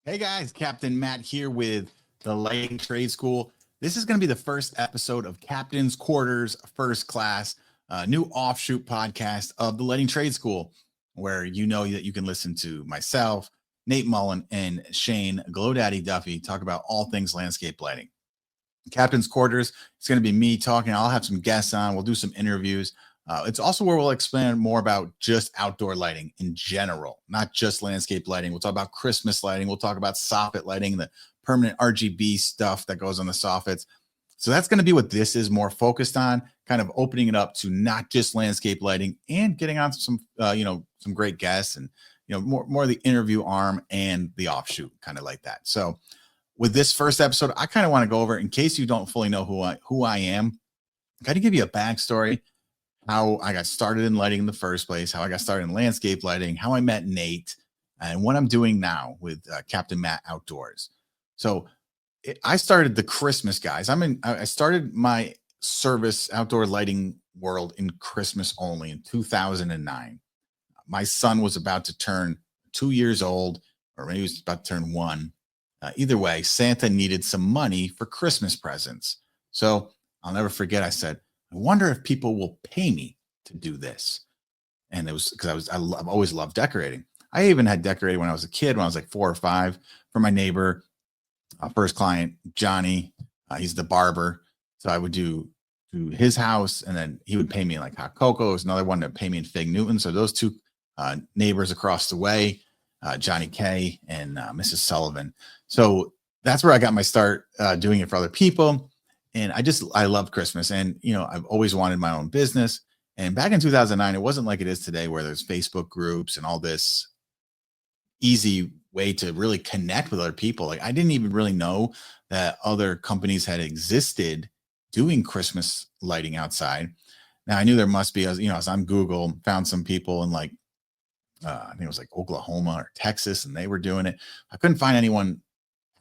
Hey guys, Captain Matt here with the Lighting Trade School. This is going to be the first episode of Captain's Quarters First Class, a new offshoot podcast of the Lighting Trade School, where you know that you can listen to myself, Nate Mullen, and Shane Glow Daddy Duffy talk about all things landscape lighting. Captain's Quarters, it's going to be me talking. I'll have some guests on. We'll do some interviews. It's also where we'll explain more about just outdoor lighting in general, not just landscape lighting. We'll talk about Christmas lighting. We'll talk about soffit lighting, the permanent RGB stuff that goes on the soffits. So that's going to be what this is more focused on, kind of opening it up to not just landscape lighting and getting on some, some great guests and, more of the interview arm and the offshoot, kind of like that. So with this first episode, I kind of want to go over, in case you don't fully know who I am, got to give you a backstory, how I got started in lighting in the first place, how I got started in landscape lighting, how I met Nate, and what I'm doing now with Captain Matt Outdoors. So I started the Christmas guys. I started my service outdoor lighting world in Christmas only in 2009. My son was about to turn 2 years old, or maybe he was about to turn one. Either way, Santa needed some money for Christmas presents. So I'll never forget, I said, I wonder if people will pay me to do this. And it was because I've always loved decorating. I even had decorated when I was a kid, when I was like 4 or 5, for my neighbor, first client, Johnny. He's the barber. So I would do his house, and then he would pay me in like hot cocoa. There was another one that paid me in Fig Newton. So those two neighbors across the way, Johnny K and Mrs. Sullivan. So that's where I got my start doing it for other people. And I loved Christmas, and, I've always wanted my own business. And back in 2009, it wasn't like it is today, where there's Facebook groups and all this easy way to really connect with other people. Like, I didn't even really know that other companies had existed doing Christmas lighting outside. Now I knew there must be, I was on Google, found some people in like, I think it was like Oklahoma or Texas, and they were doing it. I couldn't find anyone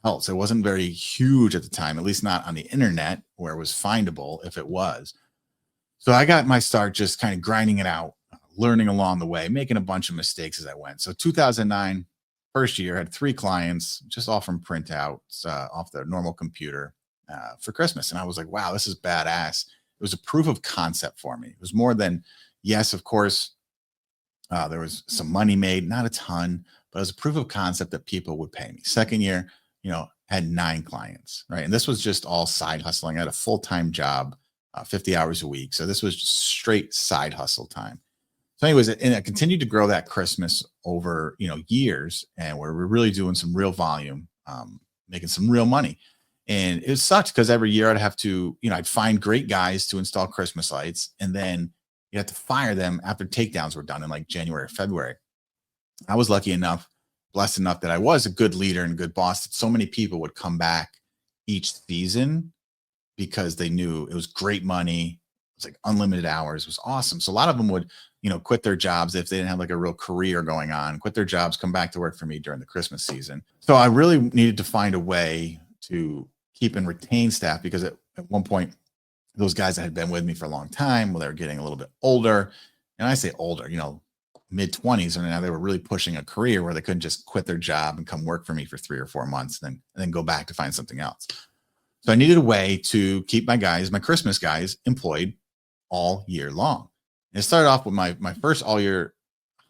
else. It wasn't very huge at the time, at least not on the internet where it was findable, if it was. So I got my start just kind of grinding it out, learning along the way, making a bunch of mistakes as I went. So 2009, first year, I had 3 clients, just all from printouts off their normal computer for Christmas. And I was like, wow, this is badass. It was a proof of concept for me. It was more than, yes, of course, there was some money made, not a ton, but it was a proof of concept that people would pay me. Second year, had 9 clients, right? And this was just all side hustling. I had a full-time job, 50 hours a week. So this was just straight side hustle time. So anyways, and I continued to grow that Christmas over, years, and we're really doing some real volume, making some real money. And it sucked because every year I'd have to, I'd find great guys to install Christmas lights, and then you have to fire them after takedowns were done in like January or February. I was lucky enough, blessed enough, that I was a good leader and a good boss, that so many people would come back each season because they knew it was great money. It was like unlimited hours. It was awesome. So a lot of them would, quit their jobs if they didn't have like a real career going on, quit their jobs, come back to work for me during the Christmas season. So I really needed to find a way to keep and retain staff, because at one point, those guys that had been with me for a long time, well, they were getting a little bit older. And I say older, mid-20s, and now they were really pushing a career where they couldn't just quit their job and come work for me for 3 or 4 months and then go back to find something else. So I needed a way to keep my Christmas guys, employed all year long. And it started off with my first all year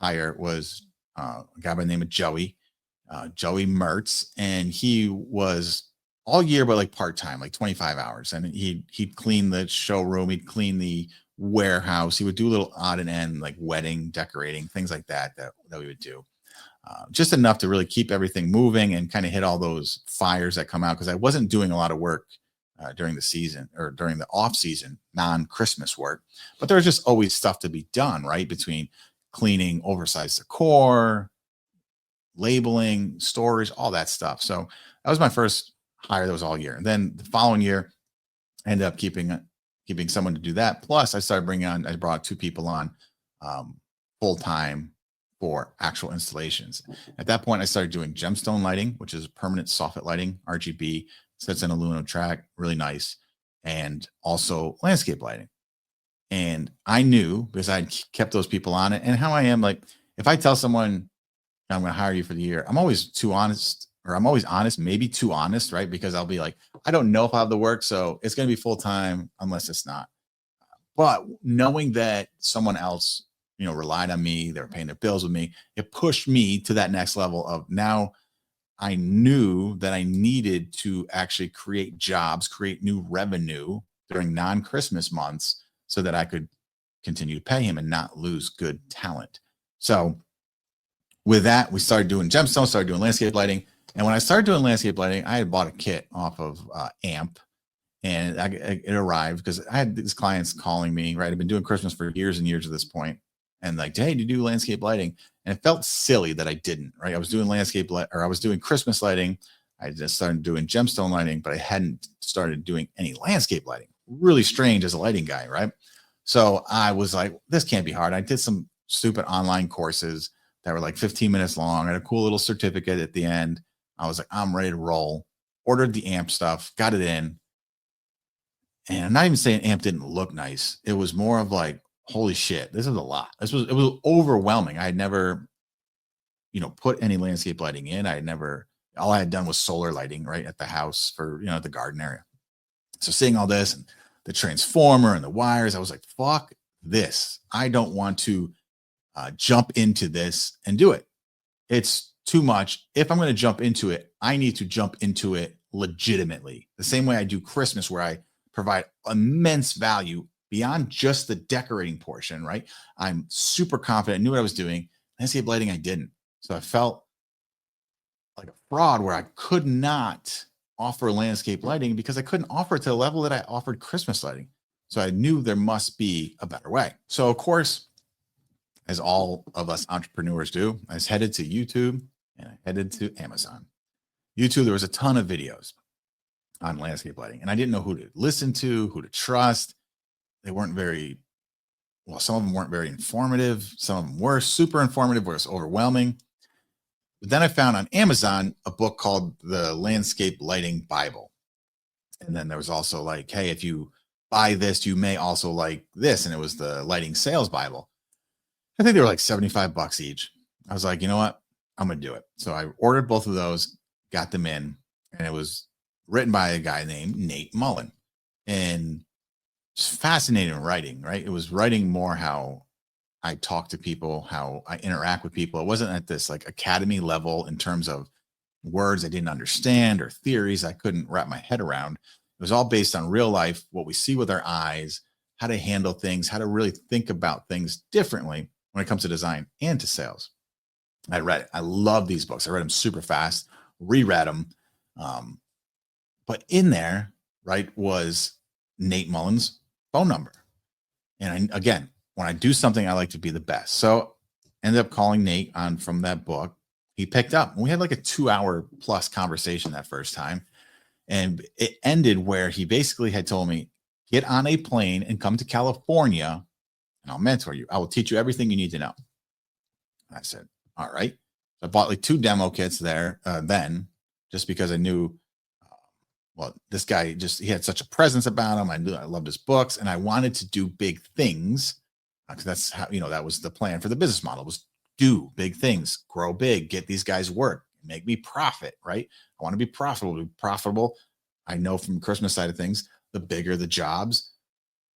hire was a guy by the name of Joey Mertz, and he was all year, but like part-time, like 25 hours. And he'd clean the showroom, he'd clean the warehouse, he would do a little odd and end, like wedding decorating, things like that we would do, just enough to really keep everything moving and kind of hit all those fires that come out, because I wasn't doing a lot of work during the season, or during the off season, non-Christmas work, but there was just always stuff to be done, right, between cleaning oversized decor, labeling, storage, all that stuff. So that was my first hire that was all year. And then the following year, I ended up keeping someone to do that. Plus, I brought 2 people on full time for actual installations. At that point, I started doing gemstone lighting, which is permanent soffit lighting, RGB, sits in a Luno track, really nice, and also landscape lighting. And I knew, because I kept those people on it, and how I am, like, if I tell someone I'm going to hire you for the year, I'm always too honest or I'm always honest, maybe too honest, right? Because I'll be like, I don't know if I have the work, so it's going to be full time unless it's not. But knowing that someone else, relied on me, they were paying their bills with me, it pushed me to that next level of now I knew that I needed to actually create jobs, create new revenue during non-Christmas months so that I could continue to pay him and not lose good talent. So with that, we started doing gemstones, started doing landscape lighting. And when I started doing landscape lighting, I had bought a kit off of AMP, and it arrived because I had these clients calling me, right? I've been doing Christmas for years and years at this point, and like, hey, do you do landscape lighting? And it felt silly that I didn't, right? I was doing I was doing Christmas lighting. I just started doing gemstone lighting, but I hadn't started doing any landscape lighting. Really strange as a lighting guy, right? So I was like, this can't be hard. I did some stupid online courses that were like 15 minutes long. I had a cool little certificate at the end. I was like, I'm ready to roll. Ordered the AMP stuff, got it in. And I'm not even saying AMP didn't look nice. It was more of like, holy shit, this is a lot. It was overwhelming. I had never, put any landscape lighting in. All I had done was solar lighting right at the house for, the garden area. So seeing all this and the transformer and the wires, I was like, fuck this. I don't want to jump into this and do it. It's too much. If I'm going to jump into it, I need to jump into it legitimately. The same way I do Christmas, where I provide immense value beyond just the decorating portion, right? I'm super confident, knew what I was doing. Landscape lighting, I didn't. So I felt like a fraud where I could not offer landscape lighting because I couldn't offer it to the level that I offered Christmas lighting. So I knew there must be a better way. So of course, as all of us entrepreneurs do, I was headed to YouTube and I headed to Amazon. YouTube, there was a ton of videos on landscape lighting, and I didn't know who to listen to, who to trust. They weren't some of them weren't very informative. Some of them were super informative, where it's overwhelming. But then I found on Amazon a book called The Landscape Lighting Bible. And then there was also like, hey, if you buy this, you may also like this. And it was the Lighting Sales Bible. I think they were like $75 each. I was like, you know what? I'm going to do it. So I ordered both of those, got them in, and it was written by a guy named Nate Mullen. And it's fascinating writing, right? It was writing more how I talk to people, how I interact with people. It wasn't at this like academy level in terms of words I didn't understand or theories I couldn't wrap my head around. It was all based on real life, what we see with our eyes, how to handle things, how to really think about things differently when it comes to design and to sales. I read it. I love these books. I read them super fast, reread them. But in there, right, was Nate Mullen's phone number. And again, when I do something, I like to be the best. So I ended up calling Nate on from that book. He picked up. We had like a 2-hour plus conversation that first time. And it ended where he basically had told me, get on a plane and come to California and I'll mentor you. I will teach you everything you need to know. And I said, all right. So I bought like 2 demo kits there then, just because I knew, this guy he had such a presence about him. I knew I loved his books and I wanted to do big things. Because that's how, that was the plan for the business model, was do big things, grow big, get these guys work, make me profit, right? I want to be profitable. I know from the Christmas side of things, the bigger the jobs,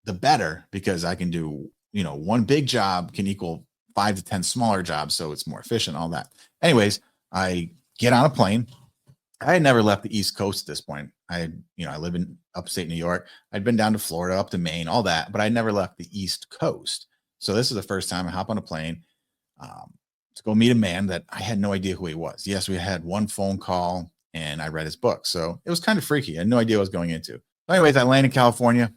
the better, because I can do, one big job can equal 5 to 10 smaller jobs. So it's more efficient, all that. Anyways, I get on a plane. I had never left the East Coast at this point. I live in upstate New York. I'd been down to Florida, up to Maine, all that, but I never left the East Coast. So this is the first time I hop on a plane to go meet a man that I had no idea who he was. Yes, we had one phone call and I read his book. So it was kind of freaky. I had no idea what I was going into. Anyways, I landed in California.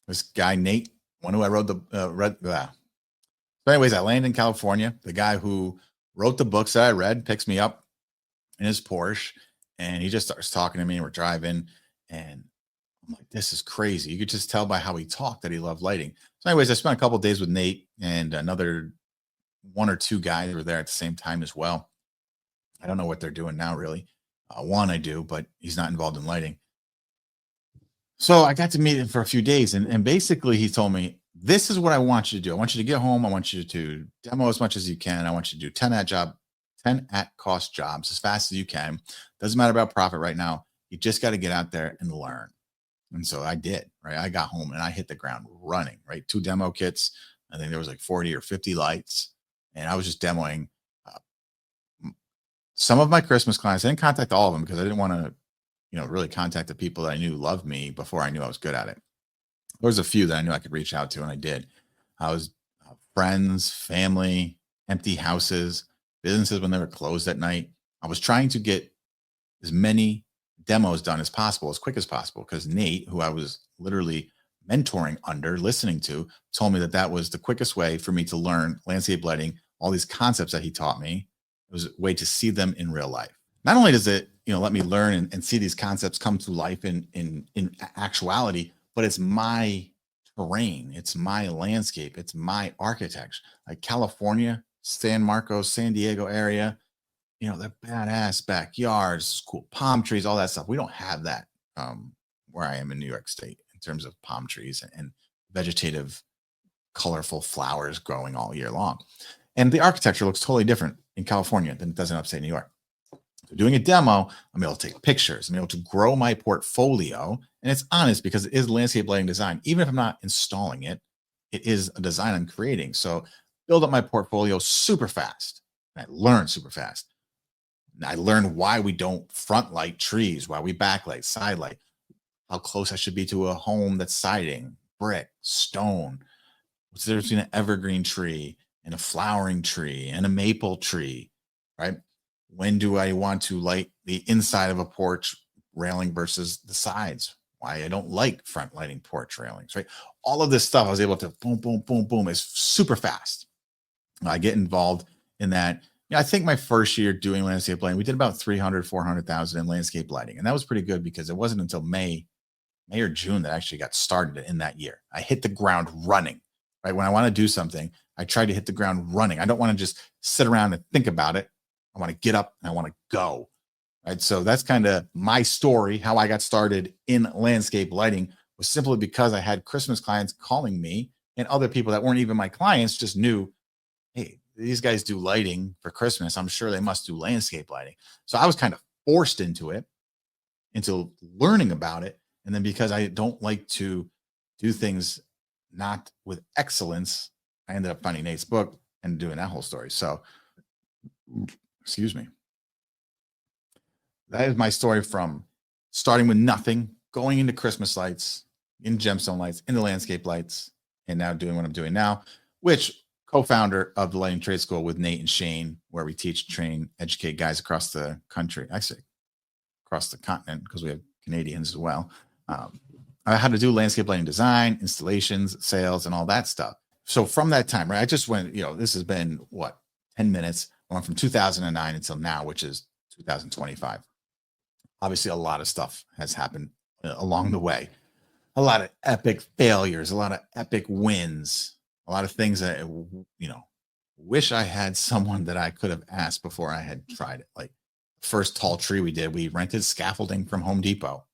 This guy, Nate, one who I wrote So anyways, I landed in California. The guy who wrote the books that I read picks me up in his Porsche and he just starts talking to me, and we're driving, and I'm like, this is crazy. You could just tell by how he talked that he loved lighting. So anyways, I spent a couple of days with Nate, and another 1 or 2 guys were there at the same time as well. I don't know what they're doing now, really. One I do, but he's not involved in lighting. So I got to meet him for a few days, and basically he told me, this is what I want you to do. I want you to get home. I want you to demo as much as you can. I want you to do 10 10 at cost jobs as fast as you can. Doesn't matter about profit right now. You just got to get out there and learn. And so I did, right? I got home and I hit the ground running, right? 2 demo kits. I think there was like 40 or 50 lights. And I was just demoing uh, some of my Christmas clients. I didn't contact all of them because I didn't want to, really contact the people that I knew loved me before I knew I was good at it. There was a few that I knew I could reach out to, and I did. I was friends, family, empty houses, businesses when they were closed at night. I was trying to get as many demos done as possible, as quick as possible, because Nate, who I was literally mentoring under, listening to, told me that that was the quickest way for me to learn landscape lighting, all these concepts that he taught me. It was a way to see them in real life. Not only does it, let me learn and see these concepts come to life in actuality, but it's my terrain, it's my landscape, it's my architecture. Like California, San Marcos, San Diego area, they're badass backyards, cool palm trees, all that stuff. We don't have that where I am in New York State in terms of palm trees and vegetative, colorful flowers growing all year long. And the architecture looks totally different in California than it does in upstate New York. So doing a demo, I'm able to take pictures. I'm able to grow my portfolio. And it's honest because it is landscape lighting design. Even if I'm not installing it, it is a design I'm creating. So build up my portfolio super fast. And I learn super fast. And I learned why we don't front light trees, why we backlight, side light, how close I should be to a home that's siding, brick, stone. What's the difference between an evergreen tree and a flowering tree and a maple tree, right? When do I want to light the inside of a porch railing versus the sides? Why I don't like front lighting porch railings, right? All of this stuff I was able to boom, boom, boom, boom. It's super fast. I get involved in that. I think my first year doing landscape lighting, we did about 300, 400,000 in landscape lighting. And that was pretty good because it wasn't until May or June that I actually got started in that year. I hit the ground running, right? When I want to do something, I try to hit the ground running. I don't want to just sit around and think about it. I want to get up and I want to go, right? So that's kind of my story. How I got started in landscape lighting was simply because I had Christmas clients calling me, and other people that weren't even my clients just knew, hey, these guys do lighting for Christmas. I'm sure they must do landscape lighting. So I was kind of forced into learning about it. And then because I don't like to do things not with excellence, I ended up finding Nate's book and doing that whole story. So, excuse me. That is my story from starting with nothing, going into Christmas lights, in gemstone lights, into landscape lights, and now doing what I'm doing now, which co-founder of the Lighting Trade School with Nate and Shane, where we teach, train, educate guys across the country. I say across the continent because we have Canadians as well. How to do landscape lighting design, installations, sales, and all that stuff. So from that time, right, I just went, this has been 10 minutes. I went from 2009 until now, which is 2025. Obviously, a lot of stuff has happened along the way. A lot of epic failures, a lot of epic wins, a lot of things that, wish I had someone that I could have asked before I had tried it. Like the first tall tree we did, we rented scaffolding from Home Depot.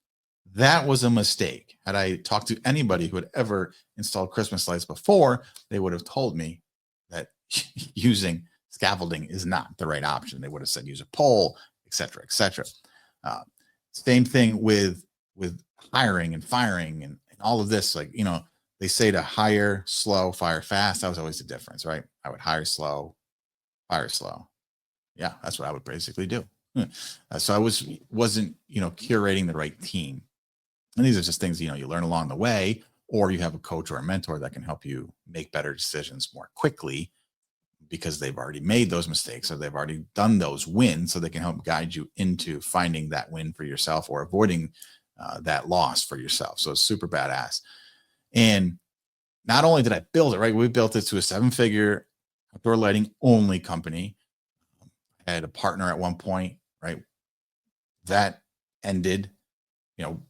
That was a mistake. Had I talked to anybody who had ever installed Christmas lights before, they would have told me that using scaffolding is not the right option. They would have said use a pole, et cetera, et cetera. Same thing with hiring and firing and all of this. Like, they say to hire slow, fire fast. That was always the difference, right? I would hire slow, fire slow. Yeah, that's what I would basically do. So I wasn't, curating the right team. And these are just things, you learn along the way, or you have a coach or a mentor that can help you make better decisions more quickly because they've already made those mistakes or they've already done those wins. So they can help guide you into finding that win for yourself or avoiding that loss for yourself. So it's super badass. And not only did I build it, right? We built it to a 7-figure outdoor lighting only company. I had a partner at one point, right? That ended,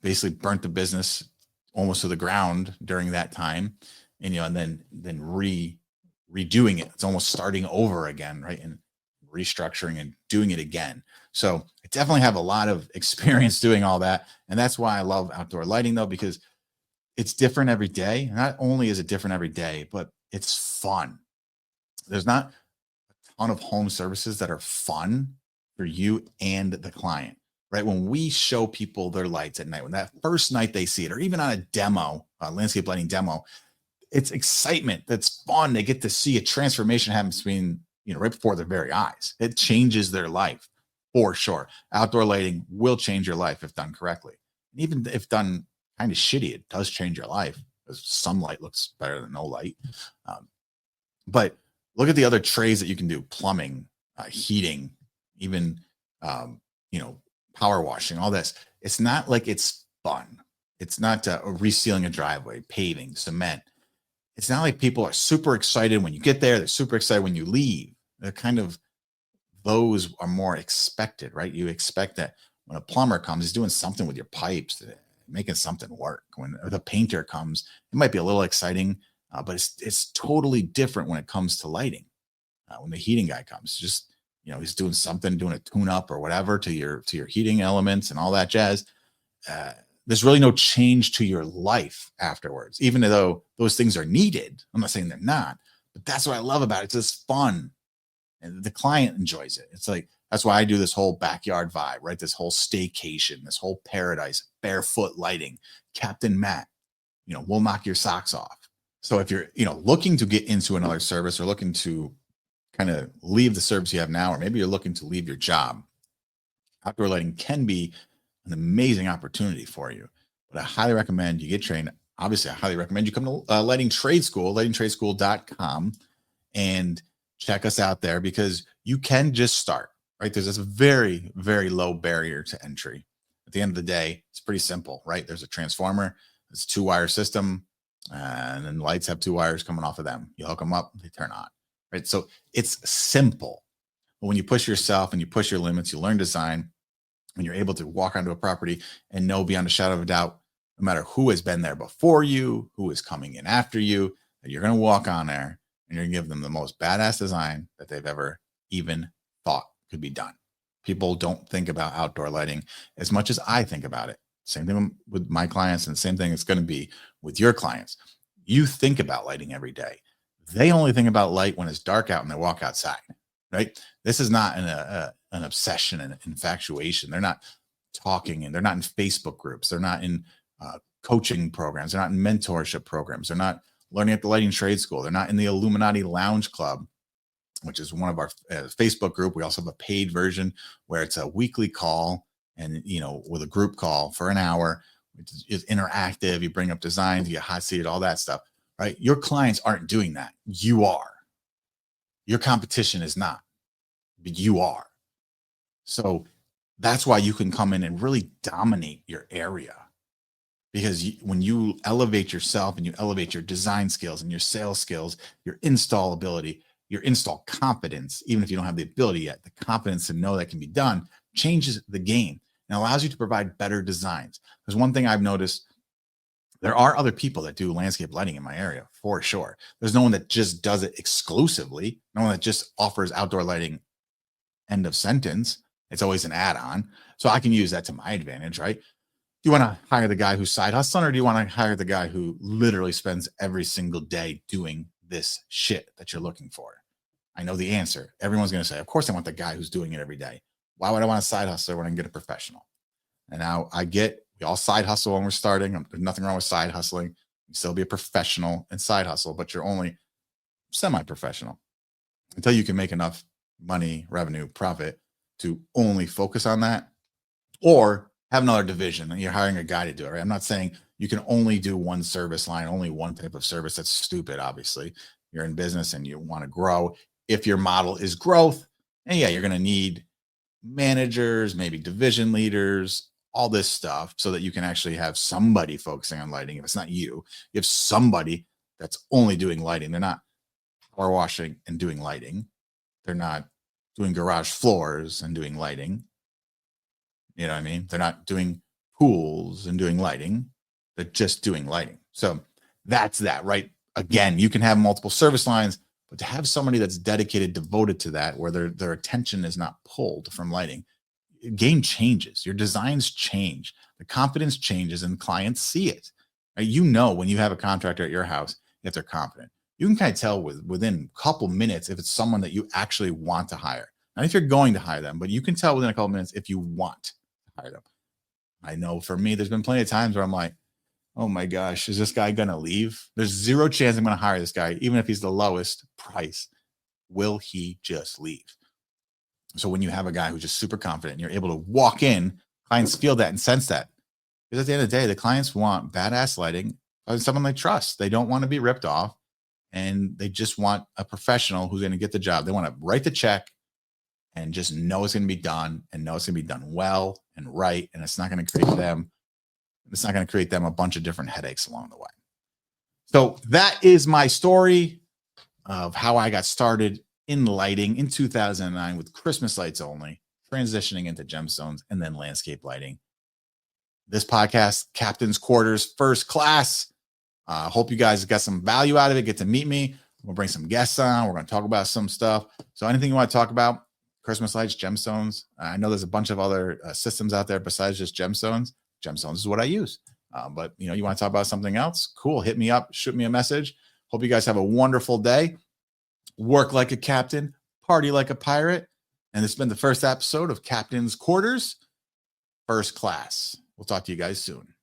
basically burnt the business almost to the ground during that time. And, and then redoing it. It's almost starting over again, right? And restructuring and doing it again. So I definitely have a lot of experience doing all that. And that's why I love outdoor lighting though, because it's different every day. Not only is it different every day, but it's fun. There's not a ton of home services that are fun for you and the client, right? When we show people their lights at night, when that first night they see it, or even on a demo, a landscape lighting demo, it's excitement. That's fun. They get to see a transformation happen between, right before their very eyes. It changes their life for sure. Outdoor lighting will change your life if done correctly. And even if done kind of shitty, it does change your life, because sunlight looks better than no light. But look at the other trades that you can do: plumbing, heating, even, you know, power washing, all this. It's not like it's fun. It's not resealing a driveway, paving, cement. It's not like people are super excited when you get there. They're super excited when you leave. They're kind of, those are more expected, right? You expect that when a plumber comes, he's doing something with your pipes, making something work. When the painter comes, it might be a little exciting, but it's totally different when it comes to lighting. When the heating guy comes, just, he's doing something, doing a tune up or whatever to your heating elements and all that jazz. There's really no change to your life afterwards, even though those things are needed. I'm not saying they're not, but that's what I love about it. It's just fun, and the client enjoys it. It's like, that's why I do this whole backyard vibe, right? This whole staycation, this whole paradise, barefoot lighting, Captain Matt, we'll knock your socks off. So if you're, looking to get into another service, or looking to kind of leave the service you have now, or maybe you're looking to leave your job, outdoor lighting can be an amazing opportunity for you. But I highly recommend you get trained. Obviously, I highly recommend you come to Lighting Trade School, lightingtradeschool.com, and check us out there, because you can just start, right? There's this very, very low barrier to entry. At the end of the day, it's pretty simple, right? There's a transformer, it's a 2-wire system, and then lights have 2 wires coming off of them. You hook them up, they turn on, right? So it's simple. But when you push yourself and you push your limits, you learn design, and you're able to walk onto a property and know beyond a shadow of a doubt, no matter who has been there before you, who is coming in after you, that you're going to walk on there and you're going to give them the most badass design that they've ever even thought could be done. People don't think about outdoor lighting as much as I think about it. Same thing with my clients, and the same thing it's going to be with your clients. You think about lighting every day. They only think about light when it's dark out and they walk outside, right? This is not an obsession and infatuation. They're not talking, and they're not in Facebook groups. They're not in coaching programs. They're not in mentorship programs. They're not learning at the Lighting Trade School. They're not in the Illuminati Lounge Club, which is one of our Facebook group. We also have a paid version where it's a weekly call, and, with a group call for an hour. It's interactive. You bring up designs, you get hot seated, all that stuff, right? Your clients aren't doing that. You are. Your competition is not, but you are. So that's why you can come in and really dominate your area, because when you elevate yourself and you elevate your design skills and your sales skills, your install ability, your install confidence, even if you don't have the ability yet, the confidence to know that can be done changes the game and allows you to provide better designs. There's one thing I've noticed. There are other people that do landscape lighting in my area, for sure. There's no one that just does it exclusively. No one that just offers outdoor lighting, end of sentence. It's always an add-on. So I can use that to my advantage, right? Do you want to hire the guy who's side hustling, or do you want to hire the guy who literally spends every single day doing this shit that you're looking for? I know the answer. Everyone's going to say, of course I want the guy who's doing it every day. Why would I want a side hustler when I can get a professional? And now we all side hustle when we're starting. There's nothing wrong with side hustling. You still be a professional and side hustle, but you're only semi-professional until you can make enough money, revenue, profit to only focus on that, or have another division and you're hiring a guy to do it, right? I'm not saying you can only do one service line, only one type of service. That's stupid. Obviously, you're in business and you want to grow. If your model is growth, and yeah, you're going to need managers, maybe division leaders, all this stuff, so that you can actually have somebody focusing on lighting. If it's not you, you have somebody that's only doing lighting. They're not power washing and doing lighting. They're not doing garage floors and doing lighting. You know what I mean? They're not doing pools and doing lighting. They're just doing lighting. So that's that, right? Again, you can have multiple service lines, but to have somebody that's dedicated, devoted to that, where their attention is not pulled from lighting, game changes. Your designs change. The confidence changes, and clients see it. Right? When you have a contractor at your house, if they're confident. you can kind of tell within a couple minutes if it's someone that you actually want to hire. Not if you're going to hire them, but you can tell within a couple minutes if you want to hire them. I know for me, there's been plenty of times where I'm like, oh my gosh, is this guy going to leave? There's zero chance I'm going to hire this guy, even if he's the lowest price. Will he just leave? So when you have a guy who's just super confident, you're able to walk in, clients feel that and sense that. Because at the end of the day, the clients want badass lighting, someone they trust. They don't want to be ripped off, and they just want a professional who's going to get the job. They want to write the check and just know it's going to be done, and know it's going to be done well and right. And it's not going to create them a bunch of different headaches along the way. So that is my story of how I got started in lighting in 2009 with Christmas lights only, transitioning into gemstones and then landscape lighting. This podcast, Captain's Quarters, First Class. Hope you guys got some value out of it. Get to meet me. We'll bring some guests on. We're going to talk about some stuff. So anything you want to talk about, Christmas lights, gemstones. I know there's a bunch of other systems out there besides just gemstones. Gemstones is what I use. But you want to talk about something else? Cool. Hit me up. Shoot me a message. Hope you guys have a wonderful day. Work like a captain. Party like a pirate. And this has been the first episode of Captain's Quarters, First Class. We'll talk to you guys soon.